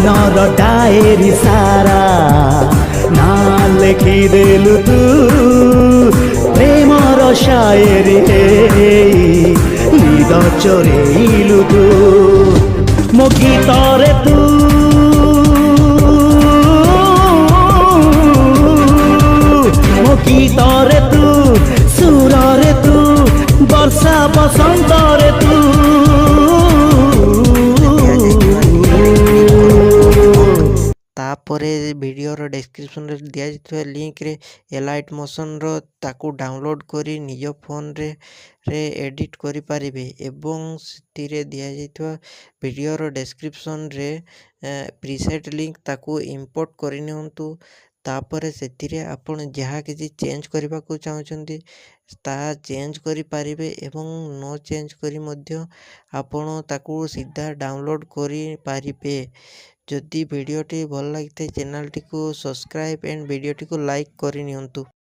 मनर diary सारा ना लेखिदेलु तू प्रेमर शायरी निद चोरेइलु तू मो गीतरे तू मो गीतरे तू सुररे तू वर्षा बसंतरे तू तापर वीडियोर डिस्क्रिप्शन रे दिया जाइଥିବା लिंक रे एलाइट मोशन रो ताकू डाउनलोड करी निज फोन रे एडिट करि पारिबे एवं सितिरे दिया जाइଥିବା वीडियोर डिस्क्रिप्शन रे प्रीसेट लिंक ताकू इंपोर्ट करि नियंतु तापर सेतिरे आपण जहा किछि चेंज करबा को चाहउछंती ता चेंज करि पारिबे एवं नो चेंज करी मध्य आपण ताकू सीधा डाउनलोड करि पारिबे। जदि वीडियोटी भल लगी चैनल टी को सब्सक्राइब एंड वीडियोटी को लाइक करि नियंतु।